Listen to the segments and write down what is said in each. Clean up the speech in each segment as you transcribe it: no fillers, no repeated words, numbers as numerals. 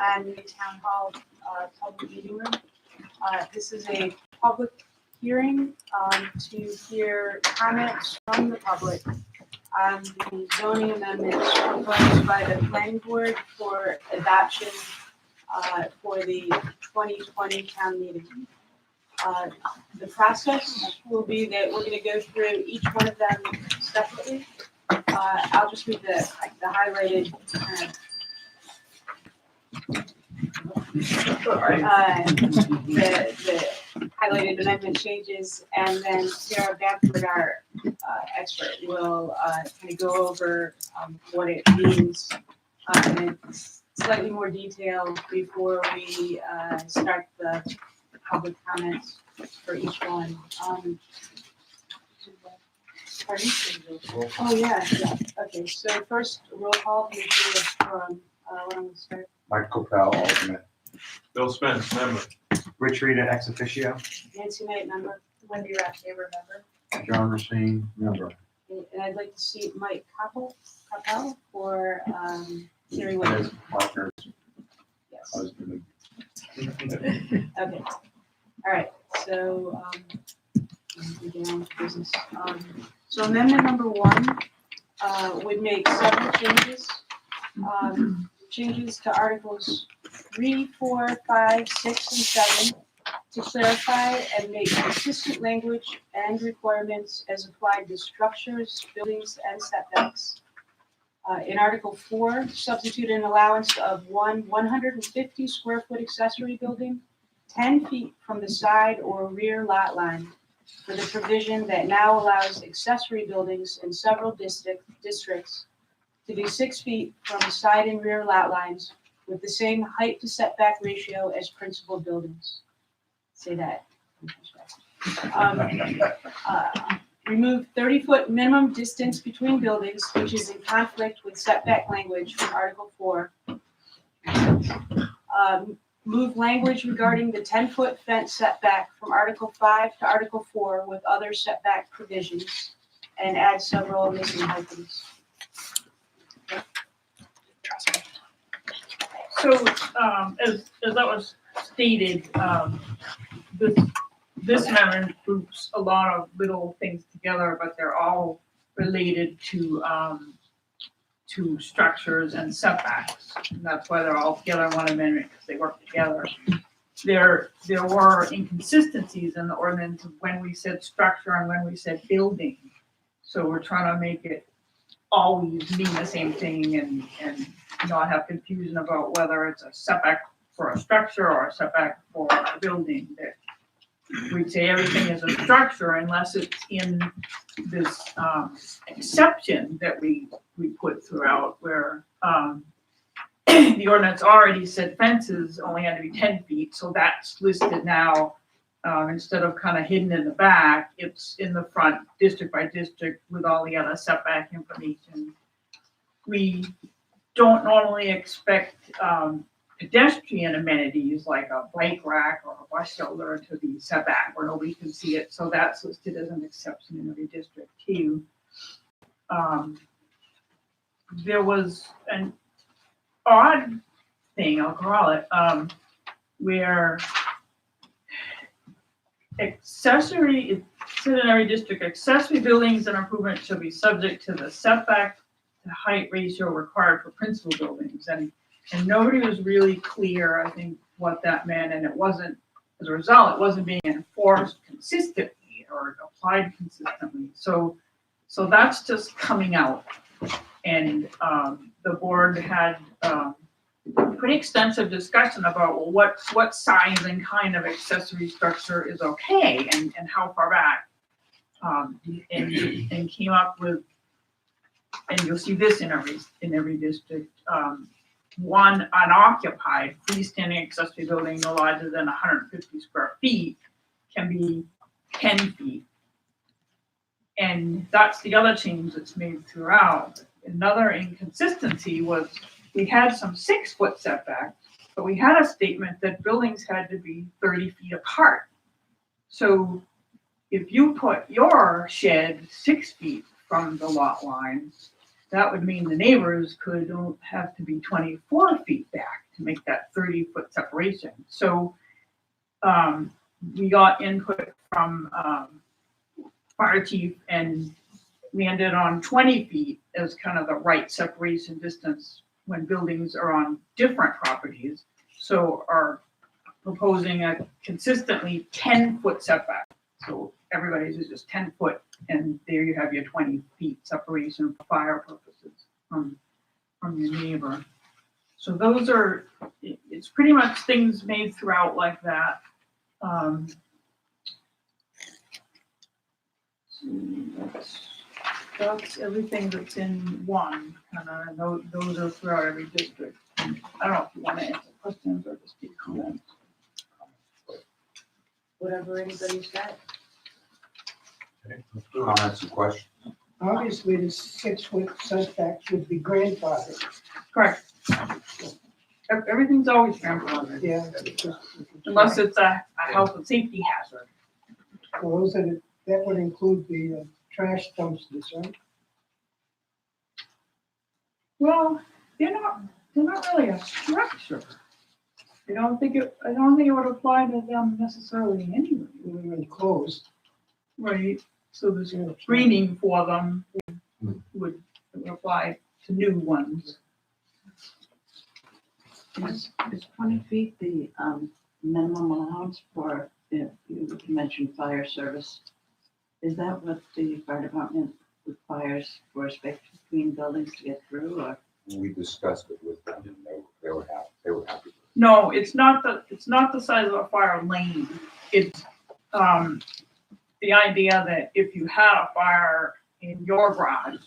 and the Town Hall public meeting room. This is a public hearing to hear comments from the public on the zoning amendments proposed by the planning board for adoption for the 2020 town meeting. The process will be that we're going to go through each one of them separately. I'll just read the highlighted the highlighted amendment changes, and then Sarah Bamford, our expert, will kind of go over what it means in slightly more detail before we start the public comments for each one. Pardon? Oh, yeah. Okay, so first roll call from what I'm going to start. Mike Copel, alternate. Bill Spence, member. Rich Rita, ex officio. Nancy Knight, member. Wendy Rathsaber, member. John Racine, member. And I'd like to see Mike Capel for hearing what. His partner's Yes. husband. Okay. All right. So we get on with business. So amendment number 1 would make several changes. Changes to Articles 3, 4, 5, 6, and 7 to clarify and make consistent language and requirements as applied to structures, buildings, and setbacks. In Article 4, substitute an allowance of 150 square foot accessory building 10 feet from the side or rear lot line for the provision that now allows accessory buildings in several districts to be 6 feet from the side and rear lot lines with the same height to setback ratio as principal buildings. Say that. Remove 30-foot minimum distance between buildings, which is in conflict with setback language from Article 4. Move language regarding the 10-foot fence setback from Article 5 to Article 4 with other setback provisions, and add several missing hyphens. So, as that was stated, this amendment groups a lot of little things together, but they're all related to structures and setbacks. And that's why they're all together in one amendment, because they work together. There were inconsistencies in the ordinance of when we said structure and when we said building. So we're trying to make it always mean the same thing and not have confusion about whether it's a setback for a structure or a setback for a building. That we'd say everything is a structure unless it's in this exception that we put throughout, where the ordinance already said fences only had to be 10 feet, so that's listed now. Instead of kind of hidden in the back, it's in the front, district by district, with all the other setback information. We don't normally expect pedestrian amenities like a bike rack or a bus shelter to be set back where nobody can see it, so that's listed as an exception in every district too. There was an odd thing, I'll call it, where accessory, it said in every district, accessory buildings and improvements shall be subject to the setback to height ratio required for principal buildings. And nobody was really clear, I think, what that meant. And it wasn't, as a result, it wasn't being enforced consistently or applied consistently. So that's just coming out. And the board had pretty extensive discussion about, well, what size and kind of accessory structure is okay and how far back, and came up with, and you'll see this in every district, one unoccupied freestanding accessory building no larger than 150 square feet can be 10 feet. And that's the other change that's made throughout. Another inconsistency was we had some 6-foot setbacks, but we had a statement that buildings had to be 30 feet apart. So if you put your shed 6 feet from the lot line, that would mean the neighbors could have to be 24 feet back to make that 30-foot separation. So we got input from fire chief and landed on 20 feet as kind of the right separation distance when buildings are on different properties. So are proposing a consistently 10-foot setback. So everybody's is just 10 foot, and there you have your 20 feet separation for fire purposes from your neighbor. So those are, it's pretty much things made throughout like that. That's everything that's in one, and those are throughout every district. I don't know if you want to answer questions or just give comments. Whatever anybody's got. Comments and questions? Obviously, the 6-foot setback should be grandfathered. Correct. Everything's always grandfathered, Yeah. unless it's a health and safety hazard. Well, that would include the trash dumpsters, right? Well, they're not really a structure. I don't think it would apply to them necessarily anyway. They're enclosed. Right, so there's Yeah. screening for them would apply to new ones. Is 20 feet the minimum allowance for, if you mentioned fire service? Is that what the fire department requires for space between buildings to get through, or? We discussed it with them and they were happy, they were happy. No, it's not the size of a fire lane. It's the idea that if you had a fire in your garage,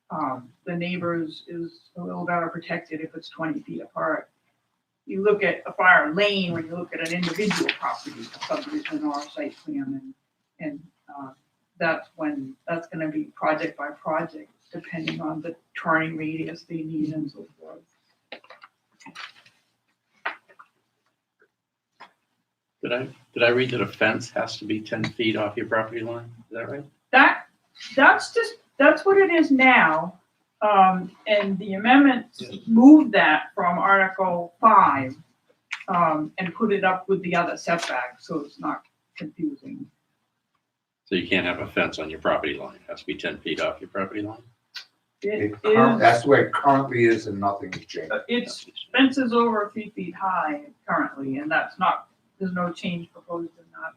the neighbors is a little better protected if it's 20 feet apart. You look at a fire lane when you look at an individual property, a subdivision or a site plan, and that's gonna be project by project, depending on the turning radius they need and so forth. Did I read that a fence has to be 10 feet off your property line? Is that right? That's what it is now. And the amendments moved that from Article 5 and put it up with the other setback, so it's not confusing. So you can't have a fence on your property line. It has to be 10 feet off your property line? That's the way it currently is and nothing has changed. It's fences over 3 feet high currently, and there's no change proposed in that.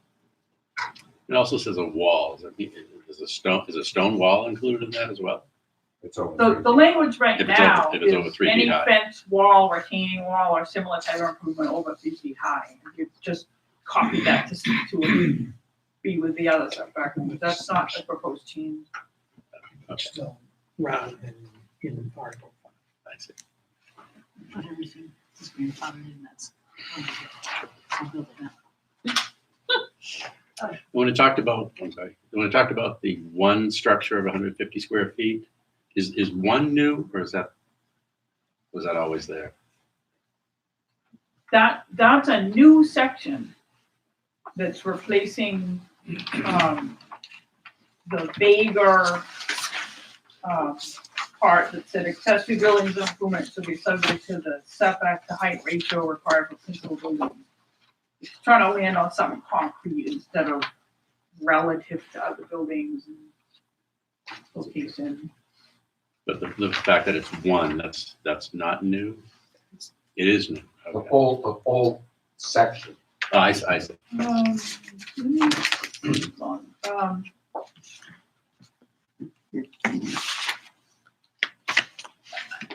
It also says a wall. Is a stone wall included in that as well? It's over. The language right If it's over- now if it's over is 3 feet any high. fence, wall, retaining wall, or similar type of improvement over 3 feet high. You just copy that to be with the other setback. That's not a proposed change. Okay, So, rather than in Article 5. I see. Not everything is grandfathered in, that's. I'll build it up. When it talked about the one structure of 150 square feet, is one new or was that always there? That's a new section that's replacing the vaguer part that said accessory buildings and improvements should be subject to the setback to height ratio required for principal buildings. It's trying to land on something concrete instead of relative to other buildings and location. But the fact that it's one, that's not new? It is new. The Okay. whole section. I see.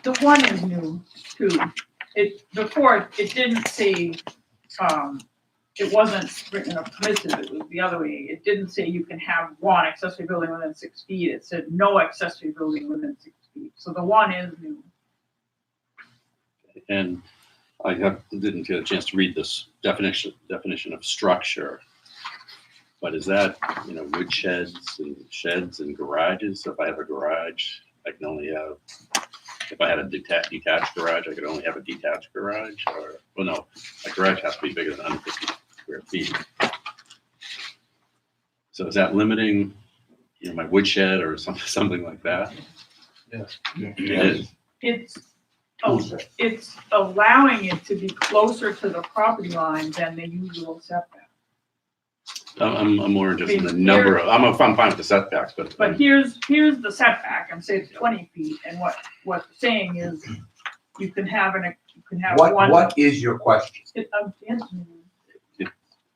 The one is new too. Before it didn't say, it wasn't written up permissive, it was the other way. It didn't say you can have one accessory building within 6 feet. It said no accessory building within 6 feet. So the one is new. And I didn't get a chance to read this definition of structure. But is that, wood sheds and garages? So if I have a garage, I can only have, if I had a detached garage, I could only have a detached garage, or, well, no, a garage has to be bigger than 150 square feet. So is that limiting, my woodshed or something like that? Yes. It is. Oh, Who's that? it's allowing it to be closer to the property line than the usual setback. I'm more interested in the I mean, number of, I'm fine with the setbacks, but. But here's the setback, I'm saying it's 20 feet, and what they're saying is you can have one. What is your question?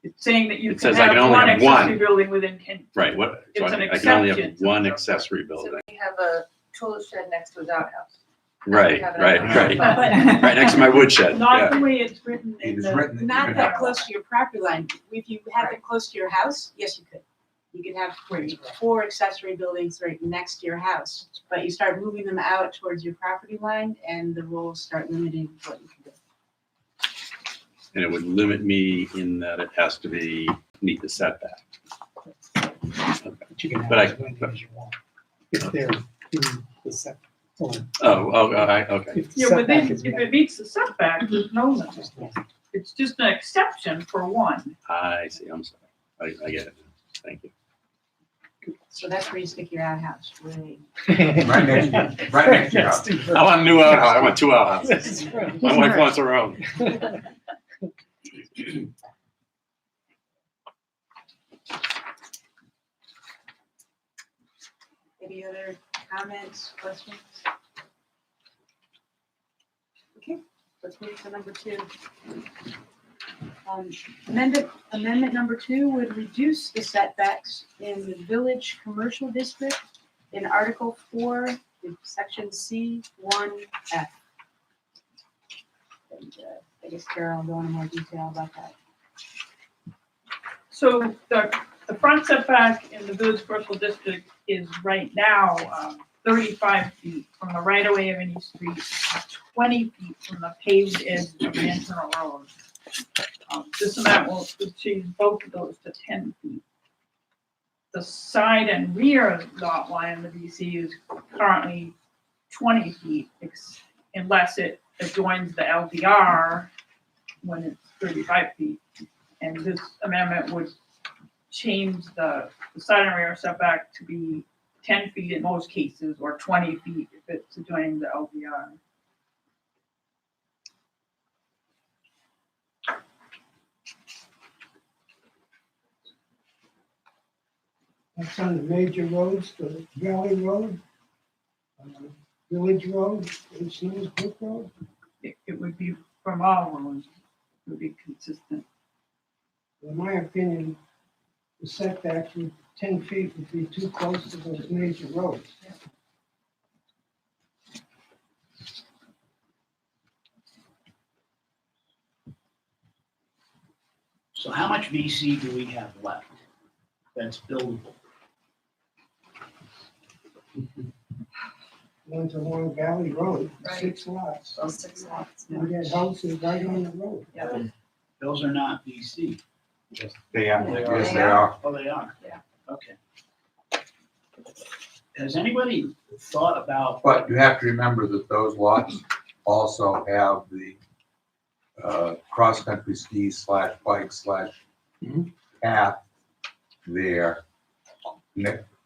It's saying that you It can says I can have only one have one. accessory building within 10. Right, what, so It's an I can only have exception. one accessory building. We have a tool shed next to his outhouse. Right, have it right, on- right. But Right next to my woodshed, Not yeah. the way it's written It in is the. written that you not can that have close to your property line. If you had them close to your house, yes, you could. You could have 4 accessory buildings right next to your house, but you start moving them out towards your property line and the rules start limiting what you can do. And it would limit me in that it has to meet the setback. But you can But I- have as many as you want. If they're in the setback. Okay. If the Yeah, but setback then is if met. it meets the setback, there's no limit. It's just an exception for one. I see, I'm sorry. I get it. Thank you. So that's where you stick your outhouse, right? Right next to your house. I want a new outhouse, I want 2 outhouses. My wife wants her own. Any other comments, questions? Okay, let's move to number 2. Amendment number 2 would reduce the setbacks in the village commercial district in Article 4, in section C1F. And, I guess Carol will go into more detail about that. So the front setback in the village commercial district is right now 35 feet from the right of way of any street, 20 feet from the paved edge of the internal road. This amount will change both of those to 10 feet. The side and rear lot line in the VC is currently 20 feet, unless it adjoins the LDR when it's 35 feet. And this amendment would change the side and rear setback to be 10 feet in most cases, or 20 feet if it's adjoining the LDR. That's on the major roads, the Valley Road, Village Road, and Snow's Brook Road. It would be from all roads, it would be consistent. In my opinion, the setbacks with 10 feet would be too close to those major roads. So how much VC do we have left that's buildable? One's along Valley Road, Right. 6 lots. Those 6 lots. And that house is right on the road. Those are not VC. They are, They yes, are. they are. Oh, they are? Yeah. Okay. Has anybody thought about, But you have to remember that those lots also have the cross-country ski / bike / path there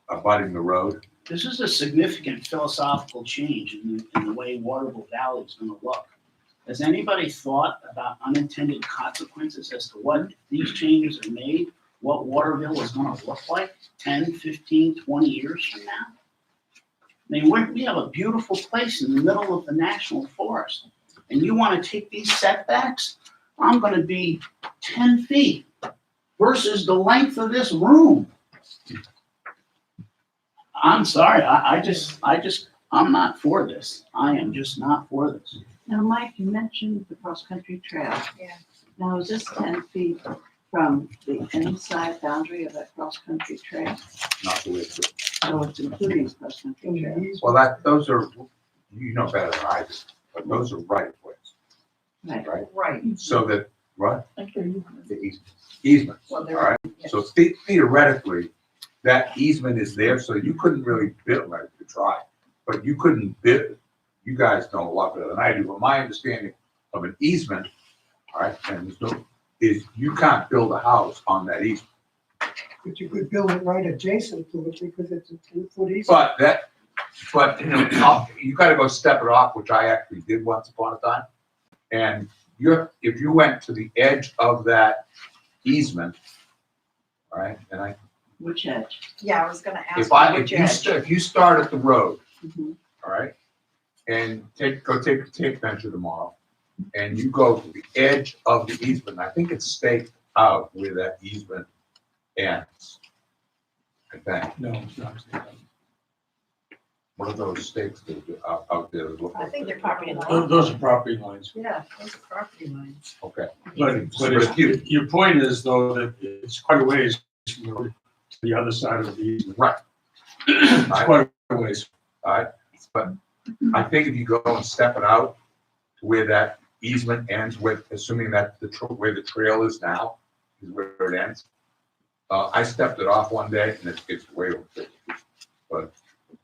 abutting the road. this is a significant philosophical change in the way Waterville Valley is gonna look. Has anybody thought about unintended consequences as to what these changes are made, what Waterville is gonna look like 10, 15, 20 years from now? I mean, we have a beautiful place in the middle of the national forest, and you wanna take these setbacks? I'm gonna be 10 feet versus the length of this room. I'm sorry, I'm not for this. I am just not for this. Now, Mike, you mentioned the cross-country trail. Yeah. Now, is this 10 feet from the inside boundary of that cross-country trail? Not the way it's written. So it's including the cross-country trail? Well, those are, you know better than I do, but those are right of ways, Right. right? Right. So that, what? Okay. The easements, all Well, they're- right? So theoretically, that easement is there, so you couldn't really build, like, you could try, but you couldn't build, you guys know a lot better than I do, but my understanding of an easement, all right, and is you can't build a house on that easement. But you could build it right adjacent to it because it's a 2-foot easement. But But, you know, you gotta go step it off, which I actually did once upon a time. And if you went to the edge of that easement, all right, and Which edge? Yeah, I was gonna ask. if you start at the road, Mhm. all right, and go take a tape measure tomorrow, and you go to the edge of the easement, I think it's staked out where that easement ends. I think, No, it's not. one of those stakes that are out there that look I like think that. they're property line. Those are property lines. Yeah, those are property lines. Okay. But But if you, your point is though that it's quite a ways from the road to the other side of the easement. right, It's quite a ways. all right, but I think if you go and step it out to where that easement ends with, assuming that where the trail is now, is where it ends. I stepped it off one day and it's way over 50 feet. But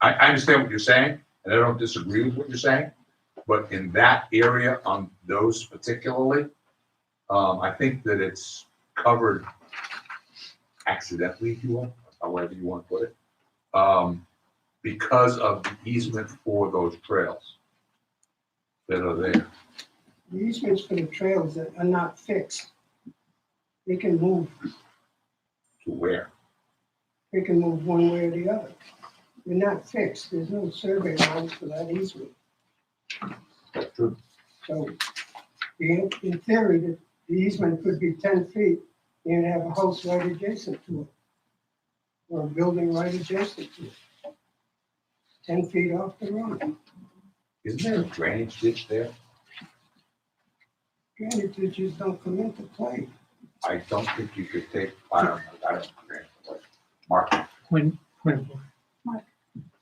I understand what you're saying, and I don't disagree with what you're saying. But in that area, on those particularly, I think that it's covered accidentally, if you will, however you want to put it, because of the easement for those trails that are there. The easements for the trails that are not fixed, they can move, To where? they can move one way or the other. They're not fixed, there's no survey lines for that easement. That's true. So, in theory, the easement could be 10 feet, and have a house right adjacent to it. Or a building right adjacent to it. 10 feet off the road. Isn't there a drainage ditch there? Drainage ditches don't come into play. I don't think you could take, I don't know, Mark,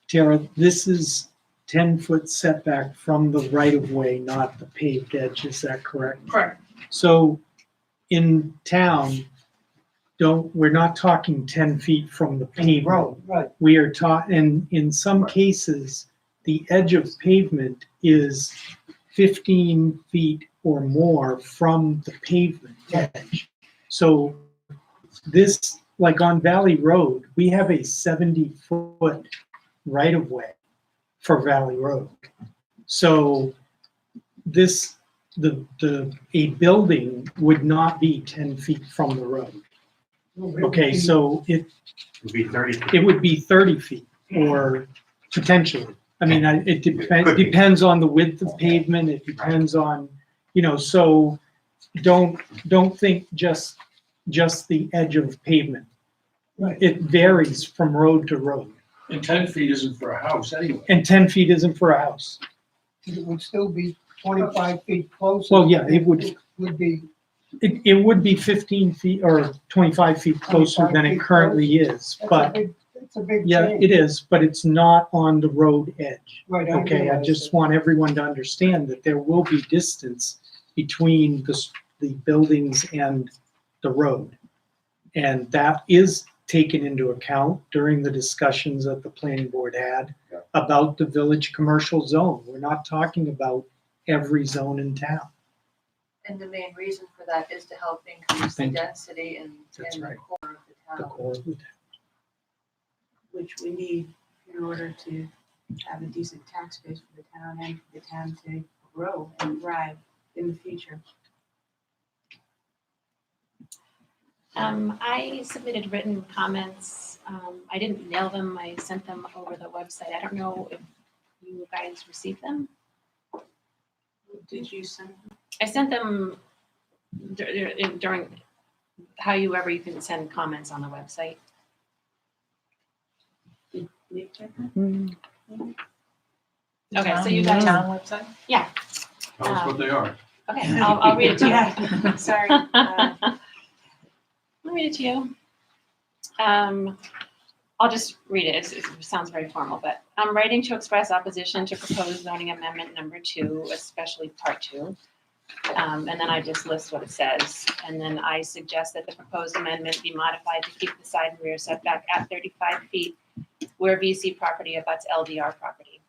Tara, this is 10-foot setback from the right-of-way, not the paved edge, is that correct? Correct. So in town, we're not talking 10 feet from the pavement. Road, right. We are and in some cases, the edge of pavement is 15 feet or more from the pavement edge. So this, like on Valley Road, we have a 70-foot right-of-way for Valley Road. So a building would not be 10 feet from the road. Okay, so It would be 30 feet. it would be 30 feet or potentially. I mean, it Could be. depends on the width of pavement, it depends on, so don't think just the edge of pavement. Right. It varies from road to road. And 10 feet isn't for a house anyway. And 10 feet isn't for a house. It would still be 25 feet closer. Well, yeah, it would. Would be, It would be 15 feet or 25 feet closer than it currently is, but it's a big yeah, change. it is, but it's not on the road edge. Right, Okay, I realize just that. want everyone to understand that there will be distance between the buildings and the road. And that is taken into account during the discussions that the planning board had Yeah. about the village commercial zone. We're not talking about every zone in town. And the main reason for that is to help increase the Thank you. density in That's the right. core of The the town. core of the town. Which we need in order to have a decent tax base for the town and for the town to grow and thrive in the future. I submitted written comments. I didn't mail them. I sent them over the website. I don't know if you guys received them. Did you send them? I sent them during however you can send comments on the website. Did Nick check them? Okay, so you guys, website? yeah. Tell us what they are. Okay, I'll read it to you. Yeah, sorry. I'll read it to you. I'll just read it. It sounds very formal, but I'm writing to express opposition to proposed zoning amendment number 2, especially part 2. And then I just list what it says. And then I suggest that the proposed amendment be modified to keep the side and rear setback at 35 feet where VC property abuts LDR property.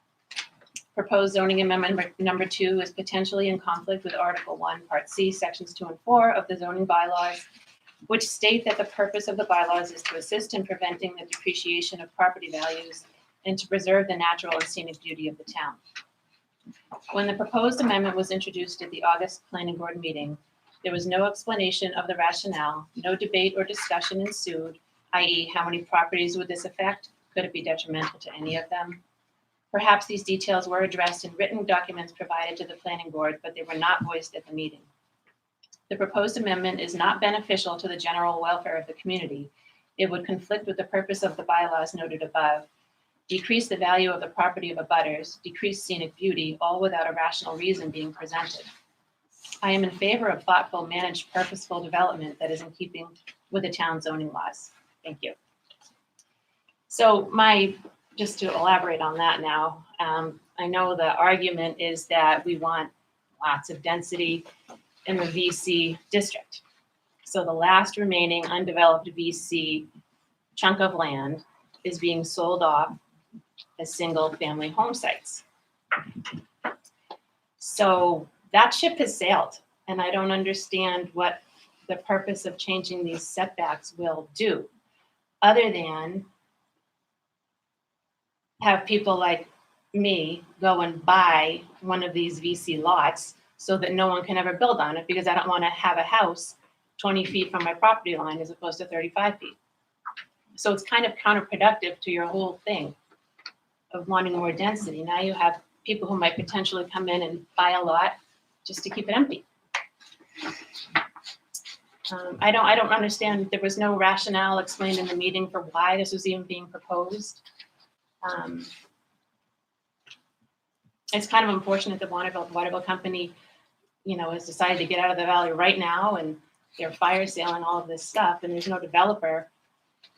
Proposed zoning amendment number 2 is potentially in conflict with Article 1, Part C, Sections 2 and 4 of the zoning bylaws, which state that the purpose of the bylaws is to assist in preventing the depreciation of property values and to preserve the natural and scenic beauty of the town. When the proposed amendment was introduced at the August planning board meeting, there was no explanation of the rationale, no debate or discussion ensued, i.e. how many properties would this affect? Could it be detrimental to any of them? Perhaps these details were addressed in written documents provided to the planning board, but they were not voiced at the meeting. The proposed amendment is not beneficial to the general welfare of the community. It would conflict with the purpose of the bylaws noted above, decrease the value of the property of abutters, decrease scenic beauty, all without a rational reason being presented. I am in favor of thoughtful, managed, purposeful development that is in keeping with the town zoning laws. Thank you. So just to elaborate on that now, I know the argument is that we want lots of density in the VC district. So the last remaining undeveloped VC chunk of land is being sold off as single-family home sites. So that ship has sailed, and I don't understand what the purpose of changing these setbacks will do, other than have people like me go and buy one of these VC lots so that no one can ever build on it, because I don't want to have a house 20 feet from my property line as opposed to 35 feet. So it's kind of counterproductive to your whole thing of wanting more density. Now you have people who might potentially come in and buy a lot just to keep it empty. I don't understand. There was no rationale explained in the meeting for why this was even being proposed. It's kind of unfortunate that Waterville Company, has decided to get out of the valley right now, and they're fire sailing all of this stuff, and there's no developer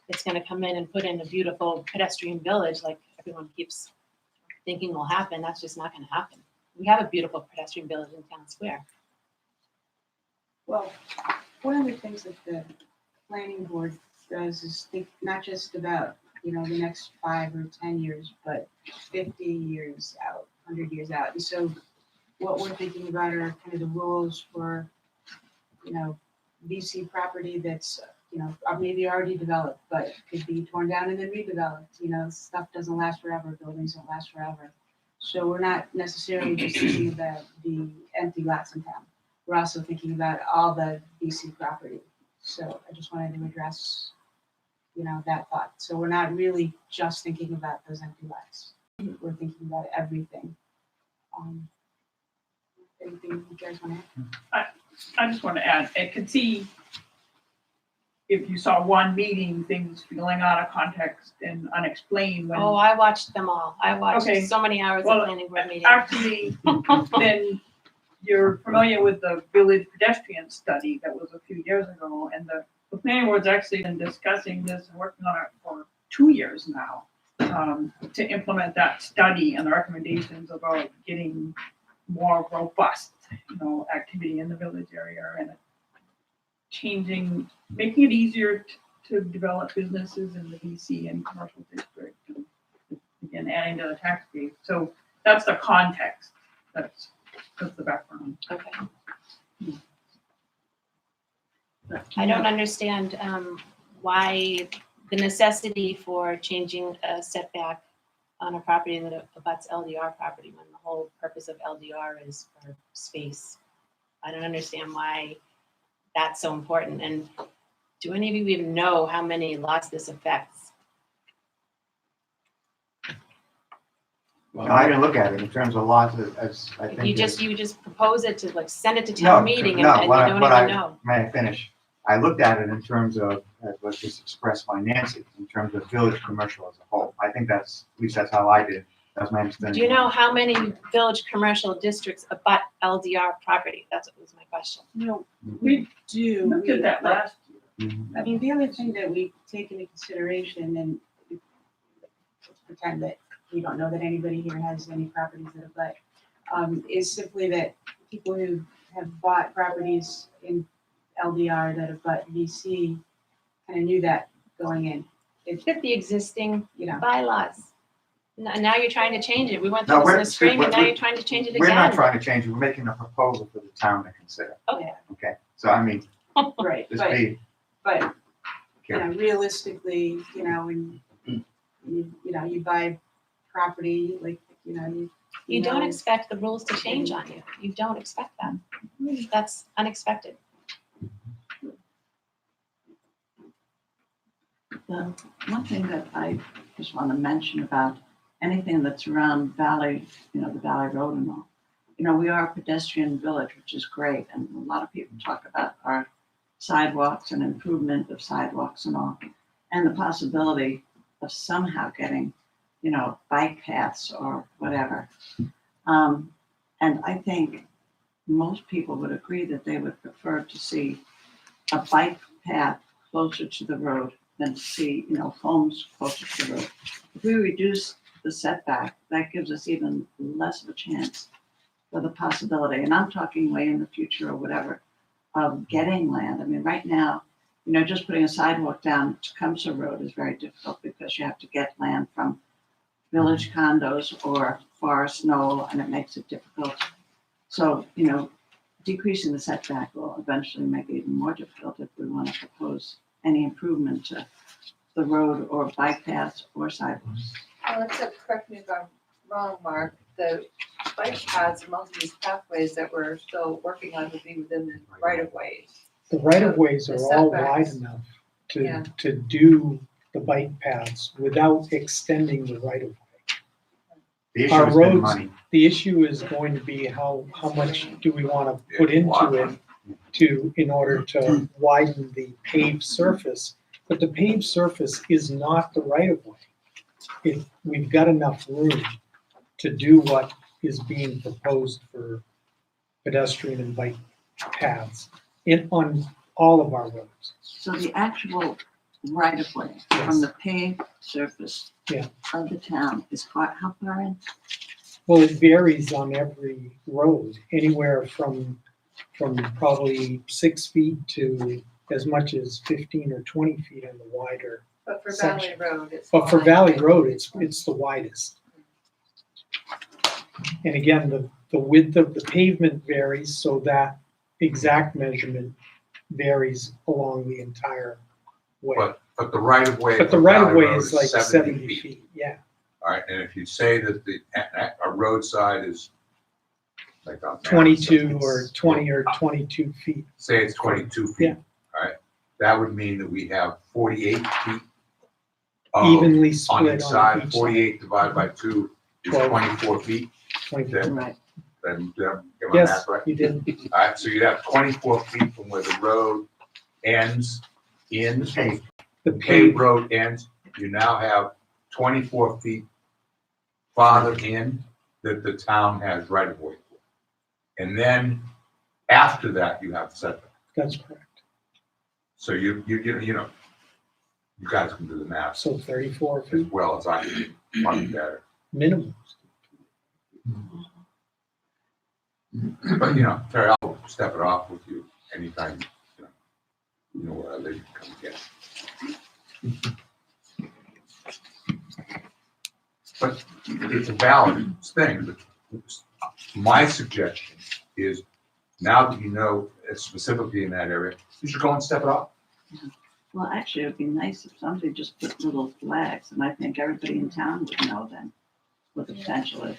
that's going to come in and put in a beautiful pedestrian village like everyone keeps thinking will happen. That's just not going to happen. We have a beautiful pedestrian village in Town Square. Well, one of the things that the planning board does is think not just about, the next 5 or 10 years, but 50 years out, 100 years out. And so what we're thinking about are kind of the rules for, VC property that's, maybe already developed, but could be torn down and then redeveloped. Stuff doesn't last forever, buildings don't last forever. So we're not necessarily just thinking about the empty lots in town. We're also thinking about all the VC property. So I just wanted to address, that thought. So we're not really just thinking about those empty lots. We're thinking about everything. Anything you guys want to add? I just want to add, I could see if you saw one meeting, things feeling out of context and unexplained when. Oh, I watched them all. I watched Okay. so many hours Well, of planning board meetings. Actually, then you're familiar with the village pedestrian study that was a few years ago, and the planning board's actually been discussing this and working on it for 2 years now, to implement that study and the recommendations about getting more robust, activity in the village area and making it easier to develop businesses in the VC and commercial district, and again, adding to the tax base. So that's the context. That's the background. Okay. I don't understand why the necessity for changing a setback on a property that abuts LDR property when the whole purpose of LDR is for space. I don't understand why that's so important. And do any of you even know how many lots this affects? No, I didn't look at it in terms of lots as I think. You just propose it to send it to No, town meeting and no, you what I- don't what even I- know. May I finish? I looked at it in terms of, as was just expressed by Nancy, in terms of village commercial as a whole. I think at least that's how I did. That's my understanding. Do you know how many village commercial districts abut LDR property? That's what was my question. We do. Look at that last year. Mhm. I mean, the other thing that we take into consideration, and let's pretend that we don't know that anybody here has any properties that abut, is simply that people who have bought properties in LDR that abut VC kind of knew that going in. It's fit the existing You know, bylaws. Now you're trying to change it. We went No, through this in we're- the spring and now we're- you're trying to change it We're not again. trying to change it. We're making a proposal for the town to consider. Okay. Okay, so I mean, right, just but, be but, careful. realistically, when you buy property, like, You don't know, expect the rules to change on you. You don't expect that. That's unexpected. The one thing that I just want to mention about anything that's around Valley, the Valley Road and all, we are a pedestrian village, which is great, and a lot of people talk about our sidewalks and improvement of sidewalks and all, and the possibility of somehow getting, bike paths or whatever. And I think most people would agree that they would prefer to see a bike path closer to the road than to see, homes closer to the road. If we reduce the setback, that gives us even less of a chance for the possibility, and I'm talking way in the future or whatever, of getting land. I mean, right now, just putting a sidewalk down Tecumseh Road is very difficult because you have to get land from village condos or Forest Knoll, and it makes it difficult. So, decreasing the setback will eventually make it even more difficult if we want to propose any improvement to the road or bike paths or sidewalks. Well, except, correct me if I'm wrong, Mark, the bike paths and most of these pathways that we're still working on would be within the right of ways. The right of ways The are all wide setbacks. enough Yeah. to do the bike paths without extending the right of way. The issue Our has been roads- money. The issue is going to be how much do we want to put into it in order to widen the paved surface. But the paved surface is not the right of way. We've got enough room to do what is being proposed for pedestrian and bike paths on all of our roads. So the actual right of way from the paved surface Yeah. of the town is how far in? Well, it varies on every road, anywhere from probably 6 feet to as much as 15 or 20 feet on the wider. But for Section. Valley Road, it's. But for fine. Valley Road, it's the widest. And again, the width of the pavement varies, so that exact measurement varies along the entire way. But the right of way. But the for right of Valley way Road is like 70 feet, yeah. All right, and if you say that a roadside is like on. 22 or 20 or 22 feet. Say it's 22 feet. Yeah. All right, that would mean that we have 48 feet. of- Evenly On split each on side, each side. 48 divided by 2 is 12. 24 feet. 24. Right. Then, get my Yes, math right? you did. All right, so you'd have 24 feet from where the road ends in, Paved. The paved paved, road ends, you now have 24 feet farther in that the town has right of way for. And then after that, you have setback. that's correct. So you guys can do the math So 34 as feet well as I do, probably better. minimum. But, Terry, I'll step it off with you anytime, where I live, you come get it. But it's a valid thing, but my suggestion is, now that you know it's specifically in that area, you should go and step it off. Well, actually, it'd be nice if somebody just put little flags, and I think everybody in town would know then what the potential is.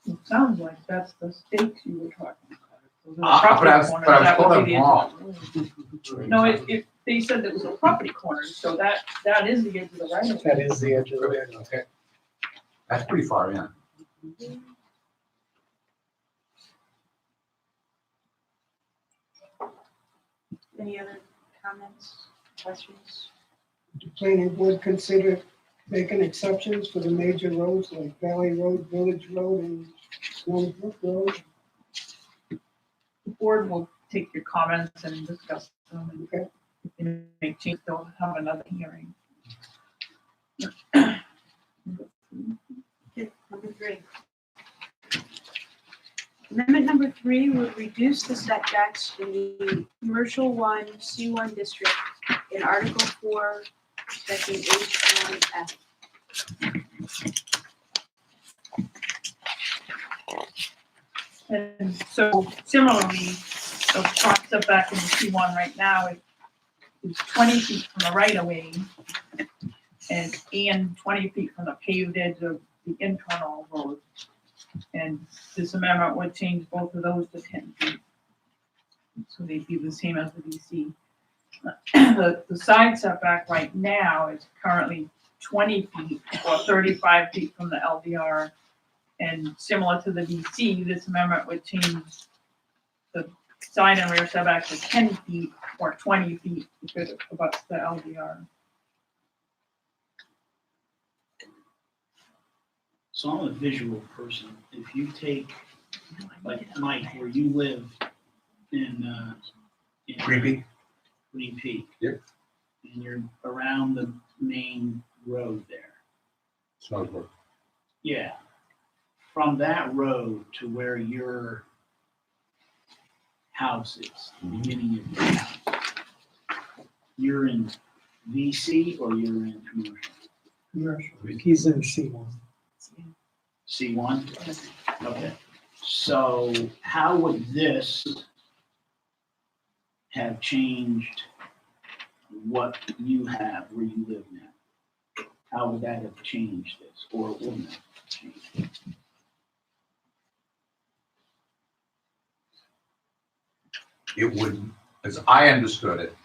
It sounds like that's the stakes you were talking about. Those are the But property I was corners, told that would them be the wrong. end. No, it, they said it was a property corner, so that is the edge of the right of way. That is the edge of the road. Okay. That's pretty far in. Any other comments, questions? The planning board consider making exceptions for the major roads like Valley Road, Village Road, and Swan Brook Road. The board will take your comments and discuss them, and Okay. if they make changes, they'll have another hearing. Okay, number 3. Amendment number 3 would reduce the setbacks in the commercial 1 C1 district in Article 4, Section H1F. And so similarly, the front setback in the C1 right now is 20 feet from the right of way. and 20 feet from the paved edge of the internal road. And this amendment would change both of those to 10 feet. So they'd be the same as the DC. The side setback right now is currently 20 feet or 35 feet from the LDR. And similar to the DC, this amendment would change the side and rear setback to 10 feet or 20 feet because it abuts the LDR. So I'm a visual person. If you take, like Mike, where you live in Green Peak? Green Peak. Yep. And you're around the main road there. Snowsburg. Yeah. From that road to where your house is, the beginning of your house, you're in VC or you're in commercial? Commercial. He's in C1. C1? Okay. So how would this have changed what you have where you live now? How would that have changed this, or wouldn't it have changed? It would, as I understood it,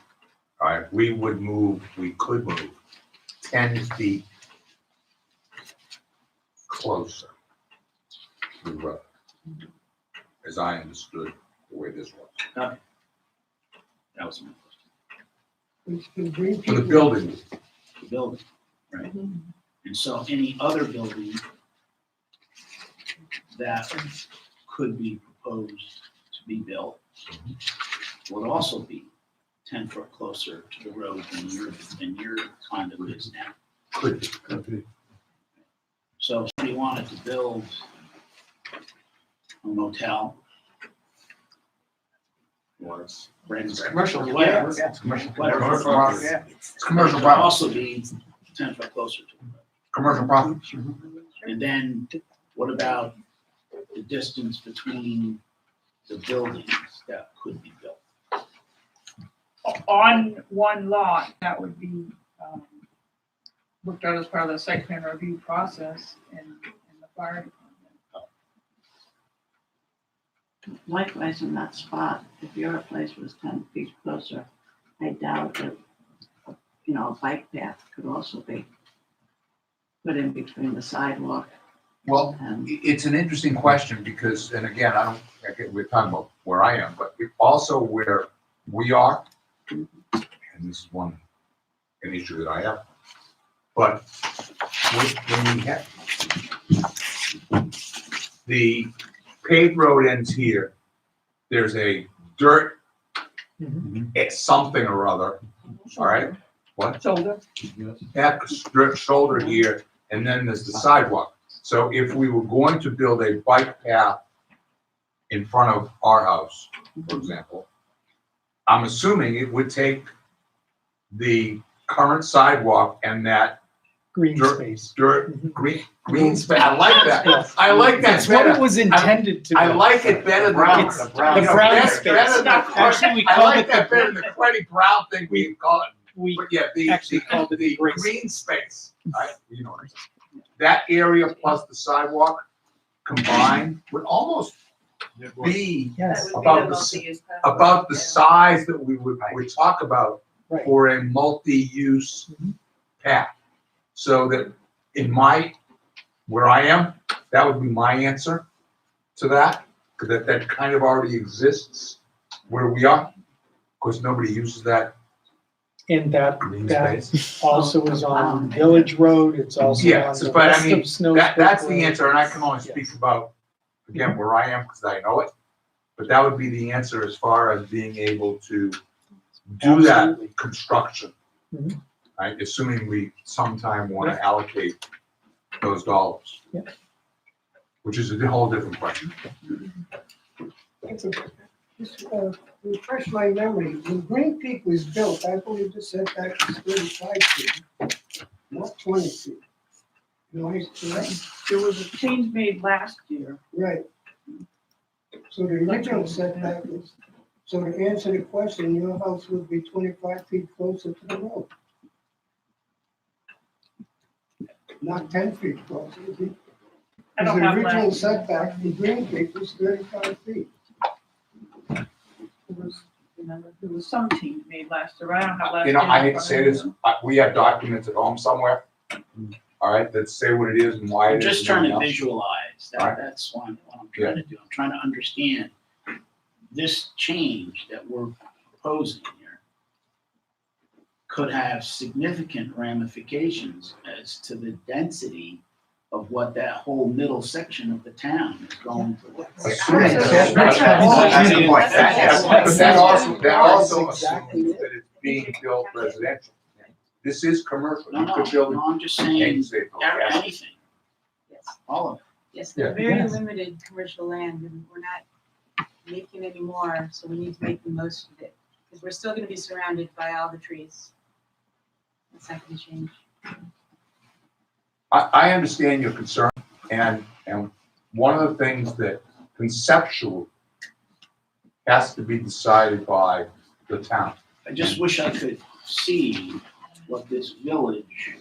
all right, we could move 10 feet closer to the road, as I understood the way this was. That was my question. It's been Green For the Peak- building, The building, right? And so any other building that could be proposed to be built would also be 10 foot closer to the road than your condo is now. could be. So if somebody wanted to build a motel, Was. rent, Commercial, whatever, yeah, it's commercial. whatever. Commercial property, yeah. It's commercial would property. also be 10 foot closer to the road. Commercial property. And then what about the distance between the buildings that could be built? On one lot, that would be looked at as part of the site plan review process in the fire department. Likewise, in that spot, if your place was 10 feet closer, I doubt that, a bike path could also be put in between the sidewalk Well, and, it's an interesting question because, and again, we're talking about where I am, but also where we are, and this is an issue that I have. But when we have, the paved road ends here, there's a dirt, it's something or other, all right? What? Shoulder. That dirt shoulder here, and then there's the sidewalk. So if we were going to build a bike path in front of our house, for example, I'm assuming it would take the current sidewalk and that Green Dirt. space. dirt, green space. I like that. I like that That's what it better. was intended to be. I like it better than Brown, It's the brown. the brown better- space. better than- Actually, we I called like it that the, better than the Freddie Brown thing we call it. we But yeah, actually called it the gray green space, right? You know what I'm saying. That area plus the sidewalk combined would almost be yes, That would About be the the multi-use pathway. about the Yeah. size that we would talk about right. for a multi-use path. So that where I am, that would be my answer to that, because that kind of already exists where we are, because nobody uses that And that, green that space. also is on Village Road. It's also Yeah, on so- the but I rest mean, of Snow. That's the answer, and I can only speak about, again, where I am, because I know it. But that would be the answer as far as being able to do that Absolutely. construction. Mhm. Right, assuming we sometime want to allocate those dollars. Yeah. Which is a whole different question. Just refresh my memory, when Green Peak was built, I believe the setback was 35 feet, not 20 feet. No, I correct? There was a change made last year. Right. So the original setback is, so to answer the question, your house would be 25 feet closer to the road. not 10 feet close. It'd be- I Because don't the have original last. setback in Greenfield was 35 feet. There was some change made last year, I don't have last. You know, year I in hate to front say of me. this, we have documents at home somewhere, all right, that say what it is and why I'm it is. just and trying to everything else. visualize, Right. that's what I'm trying to do. I'm trying to understand this change that we're proposing here could have significant ramifications as to the density of what that whole middle section of the town is going to look like. Assuming That's that's right. the point. That's But that also That's assumes exactly it. that it's being built residential. This is commercial, No, you no, could build no, I'm just it, saying, and say, anything, Yes, all of it. yes, Yeah. they're very Yes. limited commercial land and we're not making any more, so we need to make the most of it. Because we're still gonna be surrounded by all the trees. That's not gonna change. I understand your concern, and one of the things that conceptually has to be decided by the town. I just wish I could see what this village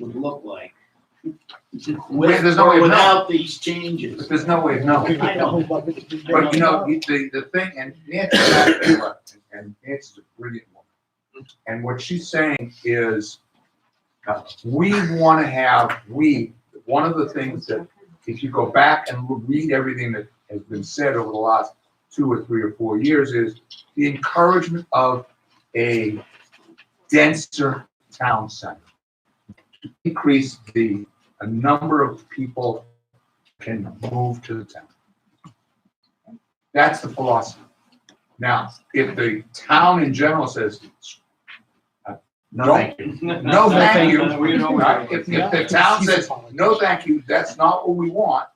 would look like with There's no way or of knowing. without these changes. But there's no way of knowing. I know. But you know, the thing, and Nancy's absolutely right, and Nancy's a brilliant woman. And what she's saying is, we want to have, one of the things that, if you go back and read everything that has been said over the last 2 or 3 or 4 years, is the encouragement of a denser town center. To increase a number of people can move to the town. That's the philosophy. Now, if the town in general says, No, thank you. no, thank you. We know Right? If the town says, no, thank you, that's not what we want,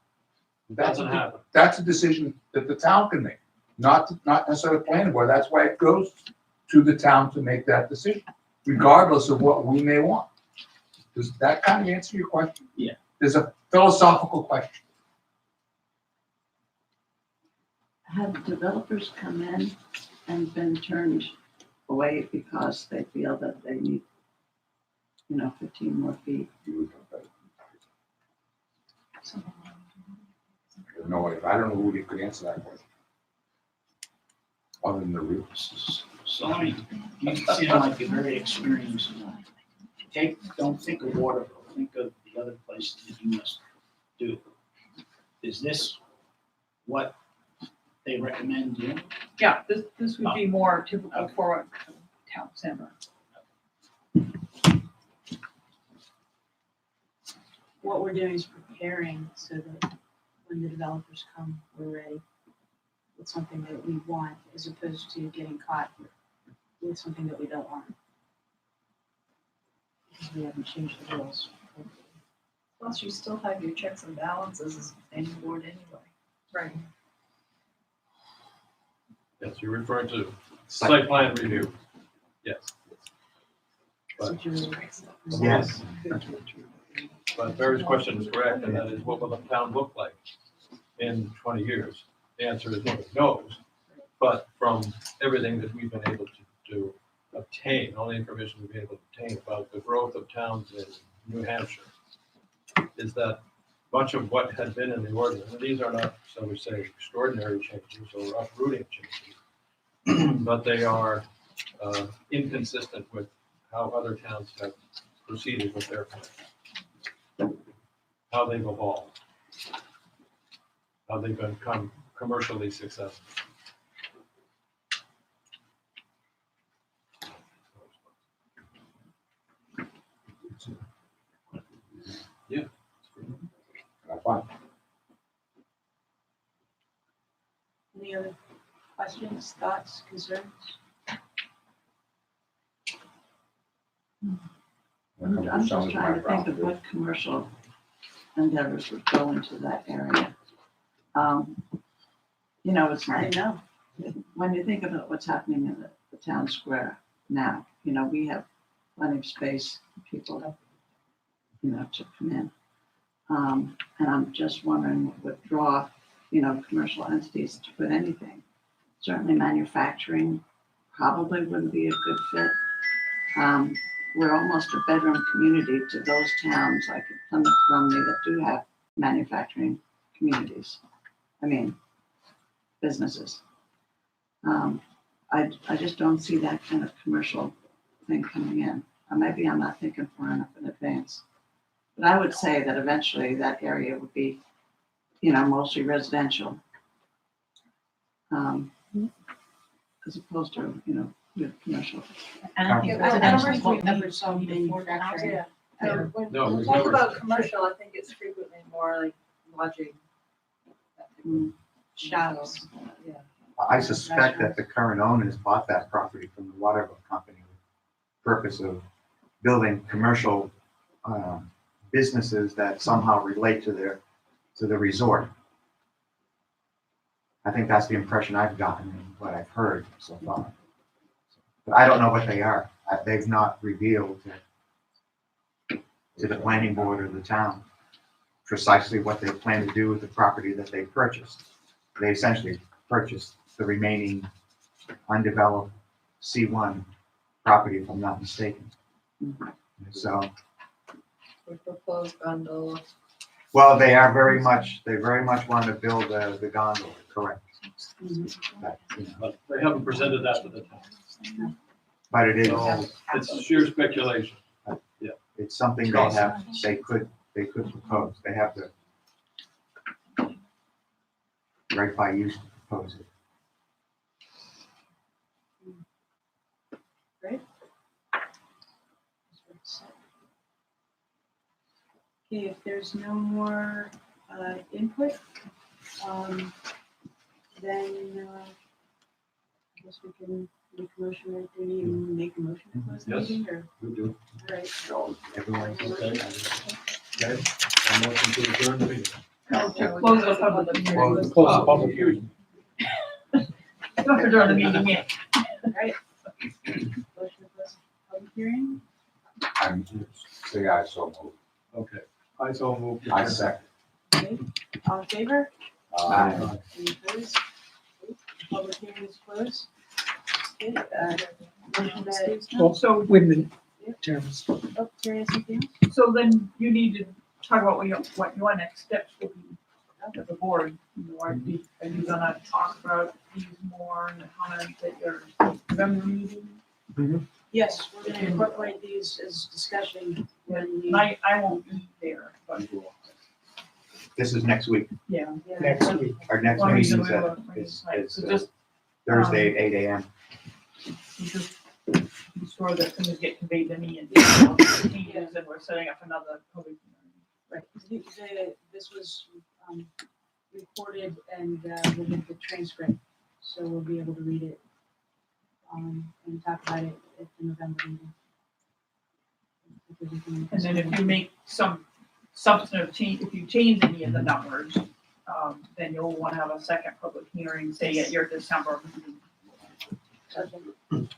that's Doesn't happen. that's a decision that the town can make, not necessarily the planning board. That's why it goes to the town to make that decision, regardless of what we may want. Does that kind of answer your question? Yeah. There's a philosophical question. Have developers come in and been turned away because they feel that they need, 15 more feet? No way, I don't know who could answer that question. Other than the realtors. So, I mean, you seem like a very experienced. Don't think of Waterville, think of the other places that you must do. Is this what they recommend doing? Yeah, this would be more typical for a town center. What we're doing is preparing so that when the developers come, we're ready with something that we want, as opposed to getting caught with something that we don't want. Because we haven't changed the rules. Plus, you still have your checks and balances as a planning board anyway. Right. Yes, you're referring to site plan review. Yes. But, Yes. but Barry's question is correct, and that is, what will the town look like in 20 years? The answer is nobody knows. But from everything that we've been able to obtain, all the information we've been able to obtain about the growth of towns in New Hampshire, is that much of what had been in the ordinance, and these are not, so we say, extraordinary changes or uprooting changes, but they are inconsistent with how other towns have proceeded with their plans, how they've evolved, how they've become commercially successful. Yeah. Fine. Any other questions, thoughts, concerns? I'm just trying to think of what commercial endeavors would go into that area. It's I like, know. when you think about what's happening in the town square now, we have plenty of space for people to come in. And I'm just wondering what would draw, commercial entities to put anything. Certainly manufacturing probably wouldn't be a good fit. we're almost a bedroom community to those towns like Plymouth, Romney, that do have manufacturing communities. I mean, businesses. I just don't see that kind of commercial thing coming in. Maybe I'm not thinking far enough in advance. But I would say that eventually that area would be, mostly residential. As opposed to, with commercial. And I think I residential don't is think what we never need saw manufacturing. Yeah. Yeah. When No, we we've talk never- about commercial, I think it's frequently more like lodging. that type of- Shops. Yeah. I suspect that the current owners bought that property from the Waterville Company with the purpose of building commercial businesses that somehow relate to the resort. I think that's the impression I've gotten and what I've heard so far. But I don't know what they are. They've not revealed to the planning board or the town precisely what they plan to do with the property that they purchased. They essentially purchased the remaining undeveloped C1 property, if I'm not mistaken. So, We proposed gondola. well, they very much want to build the gondola, correct? That, But they haven't presented that to the town. But it is, So it's sheer speculation. it's something they could propose. They have the right by use to propose it. Okay, if there's no more input, then I guess we can make a motion, right? Do we need to make a motion to close the Yes. meeting or? We do. All right. So everyone's Okay. Okay, a motion to adjourn the meeting. Close the public hearing. Close the Oh, public excuse me. Don't adjourn the meeting yet. All right. Motion to close the public hearing. I'm, say I so move. Okay, I so move. I second. Okay, all in favor? Aye. Any opposed? Okay, the public hearing is closed. Okay, motion that, Well, So, wait a minute, Chairman. oh, Terry has something? so then you need to talk about what your next steps will be as a board. Are you gonna talk about these more in the comments at your November meeting? Yes, we're gonna incorporate these as discussion when we. And I won't be there, but This is next week. yeah. Next week. Our next Well, meeting we will- is So just Thursday, 8 a.m. just be sure that things get conveyed to me and changes, and we're setting up another public hearing. Right, this was, recorded and, we'll get the transcript, so we'll be able to read it, and talk about it at the November meeting. And then if you make some substantive change, if you change any of the numbers, then you'll want to have a second public hearing, say at your December meeting. Okay.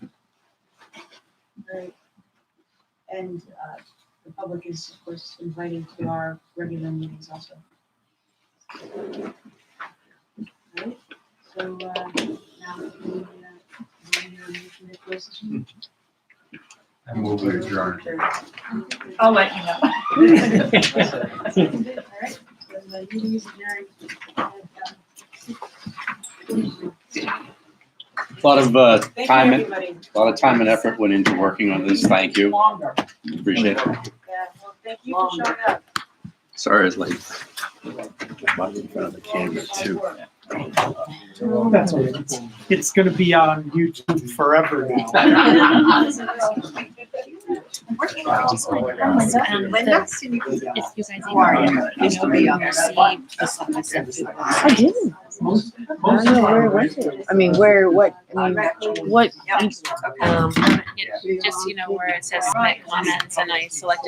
Right. And, the public is, of course, invited to our regular meetings also. Right, so, now, we, motion to close this meeting. I move to adjourn. I'll let you know. All right, so the meeting is adjourned. A lot of Thank you, time, everybody. a lot of time and effort went into working on this. Thank you. Longer. Appreciate it. Yeah, well, thank you for showing up. Sorry it's late. Button in front of the camera too. That's all right. It's gonna be on YouTube forever now. Linda? If you guys. How are you? Used to be on the same, the stuff I sent to I didn't. I don't know where was it? I mean, where, what, I mean, what, just, where it says submit comments and I selected